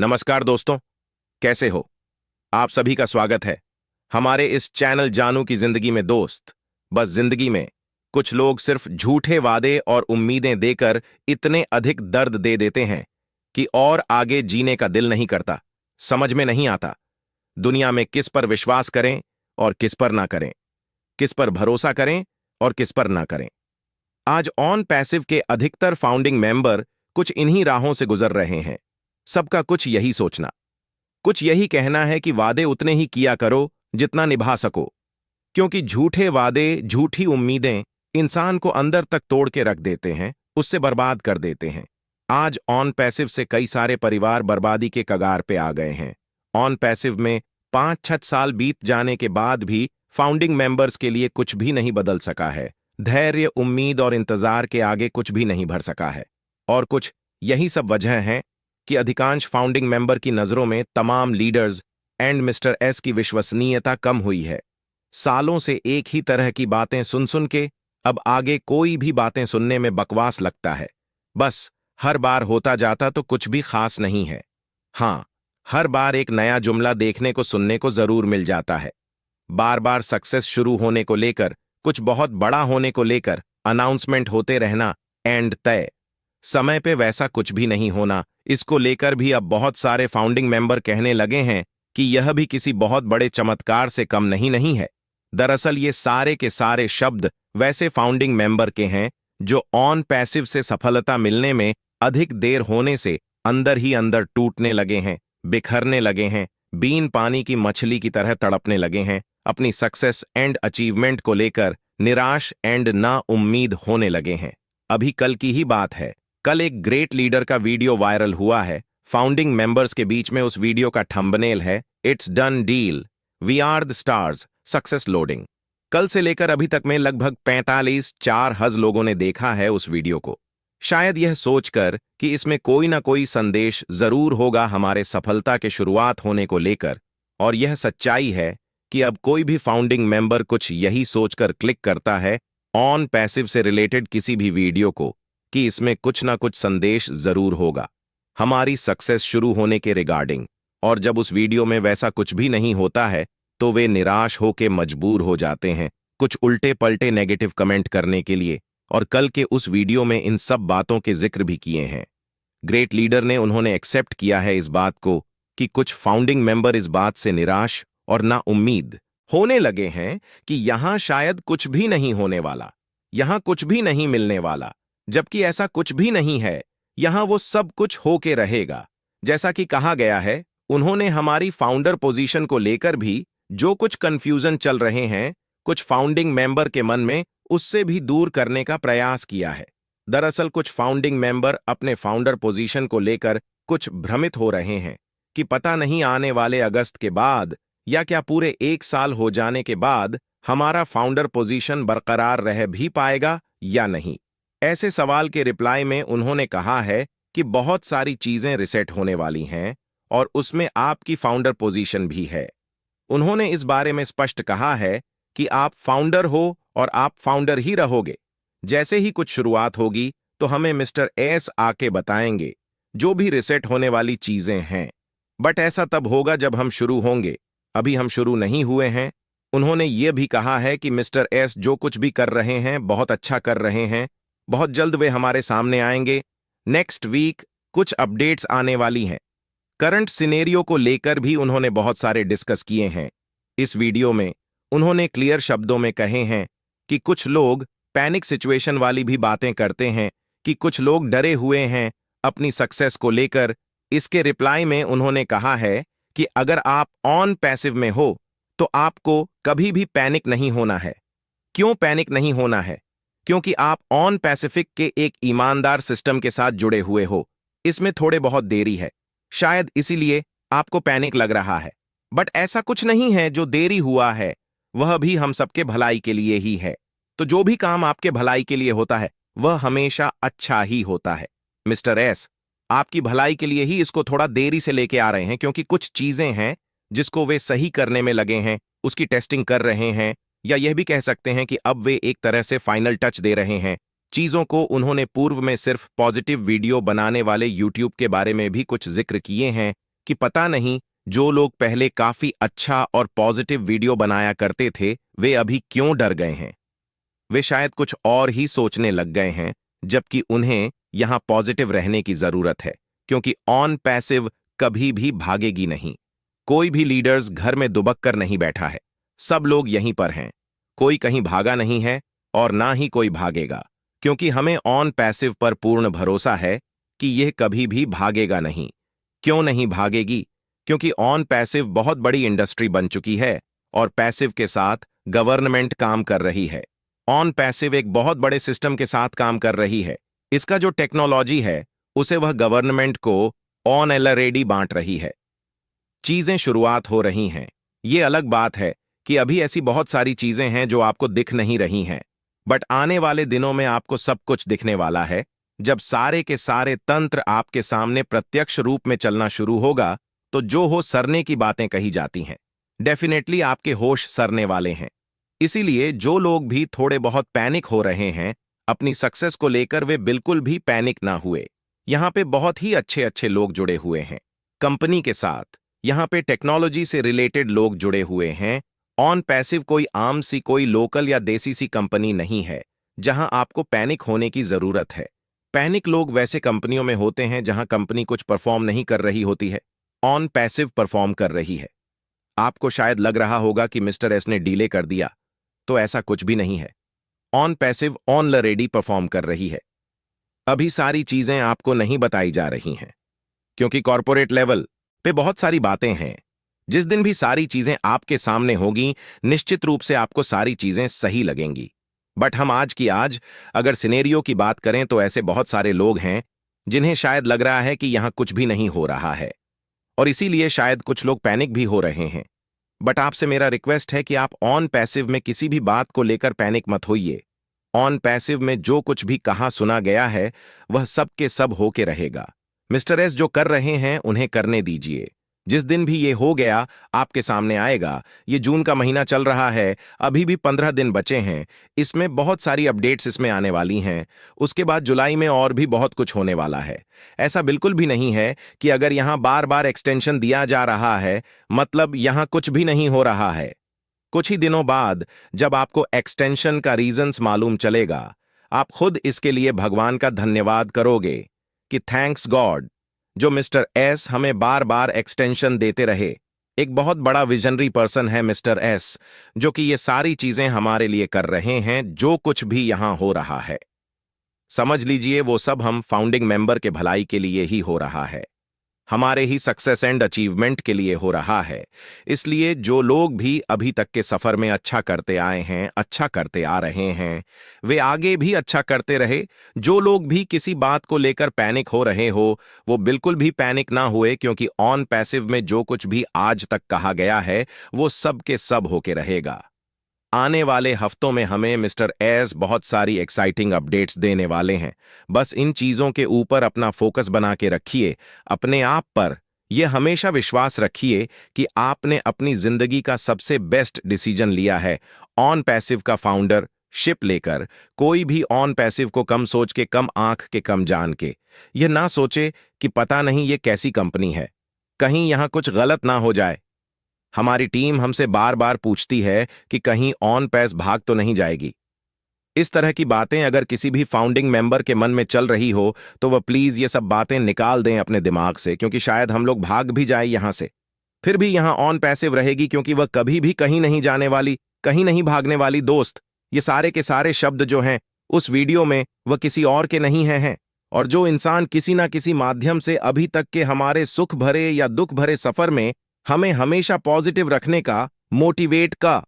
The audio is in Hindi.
नमस्कार दोस्तों, कैसे हो? आप सभी का स्वागत है हमारे इस चैनल जानू की जिंदगी में। दोस्त, बस जिंदगी में कुछ लोग सिर्फ झूठे वादे और उम्मीदें देकर इतने अधिक दर्द दे देते हैं कि और आगे जीने का दिल नहीं करता। समझ में नहीं आता दुनिया में किस पर विश्वास करें और किस पर ना करें, किस पर भरोसा करें और किस पर ना करें। आज ऑन पैसिव के अधिकतर फाउंडिंग मेंबर कुछ इन्हीं राहों से गुजर रहे हैं। सबका कुछ यही सोचना, कुछ यही कहना है कि वादे उतने ही किया करो जितना निभा सको, क्योंकि झूठे वादे, झूठी उम्मीदें इंसान को अंदर तक तोड़ के रख देते हैं, उससे बर्बाद कर देते हैं। आज ऑन पैसिव से कई सारे परिवार बर्बादी के कगार पे आ गए हैं। ऑन पैसिव में 5-6 साल बीत जाने के बाद भी फाउंडिंग मेंबर्स के लिए कुछ भी नहीं बदल सका है। धैर्य, उम्मीद और इंतजार के आगे कुछ भी नहीं भर सका है। और कुछ यही सब वजह हैं कि अधिकांश फाउंडिंग मेंबर की नजरों में तमाम लीडर्स एंड मिस्टर एस की विश्वसनीयता कम हुई है। सालों से एक ही तरह की बातें सुन सुन के अब आगे कोई भी बातें सुनने में बकवास लगता है। बस हर बार होता जाता तो कुछ भी खास नहीं है। हाँ, हर बार एक नया जुमला देखने को सुनने को जरूर मिल जाता है। बार बार सक्सेस शुरू होने को लेकर, कुछ बहुत बड़ा होने को लेकर अनाउंसमेंट होते रहना एंड तय। समय पे वैसा कुछ भी नहीं होना, इसको लेकर भी अब बहुत सारे फाउंडिंग मेंबर कहने लगे हैं कि यह भी किसी बहुत बड़े चमत्कार से कम नहीं है। दरअसल ये सारे के सारे शब्द वैसे फाउंडिंग मेंबर के हैं जो ऑन पैसिव से सफलता मिलने में अधिक देर होने से अंदर ही अंदर टूटने लगे हैं, बिखरने लगे हैं, बीन पानी की मछली की तरह तड़पने लगे हैं, अपनी सक्सेस एंड अचीवमेंट को लेकर निराश एंड ना उम्मीद होने लगे हैं। अभी कल की ही बात है, कल एक ग्रेट लीडर का वीडियो वायरल हुआ है। फाउंडिंग मेंबर्स के बीच में उस वीडियो का थंबनेल है, it's done deal, we are the stars, success loading. कल से लेकर अभी तक में लगभग 45-4 लोगों ने देखा है उस वीडियो को, शायद यह सोचकर कि इसमें कोई ना कोई संदेश जरूर होगा हमारे सफलता के शुरुआत होने को लेकर। और यह सच्चाई है कि अब कोई भी फाउंडिंग मेंबर कुछ यही सोचकर क्लिक करता है ऑन पैसिव से रिलेटेड किसी भी वीडियो को कि इसमें कुछ ना कुछ संदेश जरूर होगा हमारी सक्सेस शुरू होने के रिगार्डिंग। और जब उस वीडियो में वैसा कुछ भी नहीं होता है तो वे निराश होकर मजबूर हो जाते हैं कुछ उल्टे पलटे नेगेटिव कमेंट करने के लिए। और कल के उस वीडियो में इन सब बातों के जिक्र भी किए हैं। ग्रेट लीडर ने उन्होंने एक्सेप्ट किया है इस बात को कि कुछ फाउंडिंग मेंबर इस बात से निराश और ना उम्मीद होने लगे हैं कि यहां शायद कुछ भी नहीं होने वाला, यहां कुछ भी नहीं मिलने वाला, जबकि ऐसा कुछ भी नहीं है। यहां वो सब कुछ होके रहेगा। जैसा कि कहा गया है, उन्होंने हमारी फाउंडर पोजीशन को लेकर भी जो कुछ कंफ्यूजन चल रहे हैं कुछ फाउंडिंग मेंबर के मन में, उससे भी दूर करने का प्रयास किया है। दरअसल कुछ फाउंडिंग मेंबर अपने फाउंडर पोजीशन को लेकर कुछ भ्रमित हो रहे हैं कि पता नहीं आने वाले अगस्त के बाद या क्या पूरे 1 साल हो जाने के बाद हमारा फाउंडर पोजीशन बरकरार रह भी पाएगा या नहीं। ऐसे सवाल के रिप्लाई में उन्होंने कहा है कि बहुत सारी चीजें रिसेट होने वाली हैं और उसमें आपकी फाउंडर पोजीशन भी है। उन्होंने इस बारे में स्पष्ट कहा है कि आप फाउंडर हो और आप फाउंडर ही रहोगे। जैसे ही कुछ शुरुआत होगी तो हमें मिस्टर एस आके बताएंगे जो भी रिसेट होने वाली चीजें हैं। बट ऐसा तब होगा जब हम शुरू होंगे, अभी हम शुरू नहीं हुए हैं। उन्होंने ये भी कहा है कि मिस्टर एस जो कुछ भी कर रहे हैं बहुत अच्छा कर रहे हैं, बहुत जल्द वे हमारे सामने आएंगे। नेक्स्ट वीक कुछ अपडेट्स आने वाली हैं। करंट सिनेरियो को लेकर भी उन्होंने बहुत सारे डिस्कस किए हैं। इस वीडियो में उन्होंने क्लियर शब्दों में कहे हैं कि कुछ लोग पैनिक सिचुएशन वाली भी बातें करते हैं कि कुछ लोग डरे हुए हैं अपनी सक्सेस को लेकर। इसके रिप्लाई में उन्होंने कहा है कि अगर आप ऑन पैसिव में हो तो आपको कभी भी पैनिक नहीं होना है। क्यों पैनिक नहीं होना है? क्योंकि आप ऑन पैसिफिक के एक ईमानदार सिस्टम के साथ जुड़े हुए हो। इसमें थोड़े बहुत देरी है, शायद इसीलिए आपको पैनिक लग रहा है। बट ऐसा कुछ नहीं है, जो देरी हुआ है वह भी हम सबके भलाई के लिए ही है। तो जो भी काम आपके भलाई के लिए होता है वह हमेशा अच्छा ही होता है। मिस्टर एस आपकी भलाई के लिए ही इसको थोड़ा देरी से लेके आ रहे हैं, क्योंकि कुछ चीजें हैं जिसको वे सही करने में लगे हैं, उसकी टेस्टिंग कर रहे हैं, या यह भी कह सकते हैं कि अब वे एक तरह से फाइनल टच दे रहे हैं चीजों को। उन्होंने पूर्व में सिर्फ पॉजिटिव वीडियो बनाने वाले यूट्यूब के बारे में भी कुछ जिक्र किए हैं कि पता नहीं जो लोग पहले काफी अच्छा और पॉजिटिव वीडियो बनाया करते थे वे अभी क्यों डर गए हैं। वे शायद कुछ और ही सोचने लग गए हैं, जबकि उन्हें यहां पॉजिटिव रहने की जरूरत है, क्योंकि ऑन पैसिव कभी भी भागेगी नहीं। कोई भी लीडर्स घर में दुबक कर नहीं बैठा है। सब लोग यहीं पर हैं। कोई कहीं भागा नहीं है और ना ही कोई भागेगा, क्योंकि हमें ऑन पैसिव पर पूर्ण भरोसा है कि यह कभी भी भागेगा नहीं। क्यों नहीं भागेगी? क्योंकि ऑन पैसिव बहुत बड़ी इंडस्ट्री बन चुकी है और पैसिव के साथ गवर्नमेंट काम कर रही है। ऑन पैसिव एक बहुत बड़े सिस्टम के साथ काम कर रही है। इसका जो टेक्नोलॉजी है उसे वह गवर्नमेंट को ऑन ऑलरेडी बांट रही है। चीजें शुरुआत हो रही हैं। ये अलग बात है कि अभी ऐसी बहुत सारी चीजें हैं जो आपको दिख नहीं रही हैं, बट आने वाले दिनों में आपको सब कुछ दिखने वाला है। जब सारे के सारे तंत्र आपके सामने प्रत्यक्ष रूप में चलना शुरू होगा तो जो हो सरने की बातें कही जाती हैं, डेफिनेटली आपके होश सरने वाले हैं। इसीलिए जो लोग भी थोड़े बहुत पैनिक हो रहे हैं अपनी सक्सेस को लेकर, वे बिल्कुल भी पैनिक ना हुए। यहां पे बहुत ही अच्छे अच्छे लोग जुड़े हुए हैं कंपनी के साथ। यहां पे टेक्नोलॉजी से रिलेटेड लोग जुड़े हुए हैं। ऑन पैसिव कोई आम सी, कोई लोकल या देसी सी कंपनी नहीं है जहां आपको पैनिक होने की जरूरत है। पैनिक लोग वैसे कंपनियों में होते हैं जहां कंपनी कुछ परफॉर्म नहीं कर रही होती है। ऑन पैसिव परफॉर्म कर रही है। आपको शायद लग रहा होगा कि मिस्टर एस ने डीले कर दिया, तो ऐसा कुछ भी नहीं है। ऑन पैसिव ऑलरेडी परफॉर्म कर रही है। अभी सारी चीजें आपको नहीं बताई जा रही हैं, क्योंकि कॉर्पोरेट लेवल पे बहुत सारी बातें हैं। जिस दिन भी सारी चीजें आपके सामने होगी, निश्चित रूप से आपको सारी चीजें सही लगेंगी। बट हम आज की आज अगर सिनेरियो की बात करें तो ऐसे बहुत सारे लोग हैं जिन्हें शायद लग रहा है कि यहां कुछ भी नहीं हो रहा है, और इसीलिए शायद कुछ लोग पैनिक भी हो रहे हैं। बट आपसे मेरा रिक्वेस्ट है कि आप ऑन पैसिव में किसी भी बात को लेकर पैनिक मत होइए। ऑन पैसिव में जो कुछ भी कहा सुना गया है वह सब के सब होके रहेगा। मिस्टर एस जो कर रहे हैं उन्हें करने दीजिए। जिस दिन भी ये हो गया आपके सामने आएगा। ये जून का महीना चल रहा है, अभी भी 15 दिन बचे हैं। इसमें बहुत सारी अपडेट्स इसमें आने वाली हैं। उसके बाद जुलाई में और भी बहुत कुछ होने वाला है। ऐसा बिल्कुल भी नहीं है कि अगर यहां बार बार एक्सटेंशन दिया जा रहा है मतलब यहां कुछ भी नहीं हो रहा है। कुछ ही दिनों बाद जब आपको एक्सटेंशन का रीजंस मालूम चलेगा, आप खुद इसके लिए भगवान का धन्यवाद करोगे कि थैंक्स गॉड जो मिस्टर एस हमें बार बार एक्सटेंशन देते रहे। एक बहुत बड़ा विजनरी पर्सन है मिस्टर एस, जो कि ये सारी चीजें हमारे लिए कर रहे हैं। जो कुछ भी यहां हो रहा है समझ लीजिए वो सब हम फाउंडिंग मेंबर के भलाई के लिए ही हो रहा है, हमारे ही सक्सेस एंड अचीवमेंट के लिए हो रहा है। इसलिए जो लोग भी अभी तक के सफर में अच्छा करते आए हैं, अच्छा करते आ रहे हैं, वे आगे भी अच्छा करते रहे। जो लोग भी किसी बात को लेकर पैनिक हो रहे हो वो बिल्कुल भी पैनिक ना हुए, क्योंकि ऑन पैसिव में जो कुछ भी आज तक कहा गया है वो सब के सब होके रहेगा। आने वाले हफ्तों में हमें मिस्टर एस बहुत सारी एक्साइटिंग अपडेट्स देने वाले हैं। बस इन चीजों के ऊपर अपना फोकस बना के रखिए। अपने आप पर यह हमेशा विश्वास रखिए कि आपने अपनी जिंदगी का सबसे बेस्ट डिसीजन लिया है। ऑन पैसिव का फाउंडर शिप लेकर कोई भी ऑन पैसिव को कम सोच के, कम आंख के, कम जान के यह ना सोचे कि पता नहीं ये कैसी कंपनी है, कहीं यहां कुछ गलत ना हो जाए। हमारी टीम हमसे बार बार पूछती है कि कहीं ऑन पैस भाग तो नहीं जाएगी। इस तरह की बातें अगर किसी भी फाउंडिंग मेंबर के मन में चल रही हो तो वह प्लीज ये सब बातें निकाल दें अपने दिमाग से, क्योंकि शायद हम लोग भाग भी जाए यहां से। फिर भी यहां ऑन पैसिव रहेगी, क्योंकि वह कभी भी कहीं नहीं जाने वाली, कहीं नहीं भागने वाली। दोस्त, ये सारे के सारे शब्द जो हैं उस वीडियो में वह किसी और के नहीं हैं। और जो इंसान किसी ना किसी माध्यम से अभी तक के हमारे सुख भरे या दुख भरे सफर में हमें हमेशा पॉजिटिव रखने का, मोटिवेट का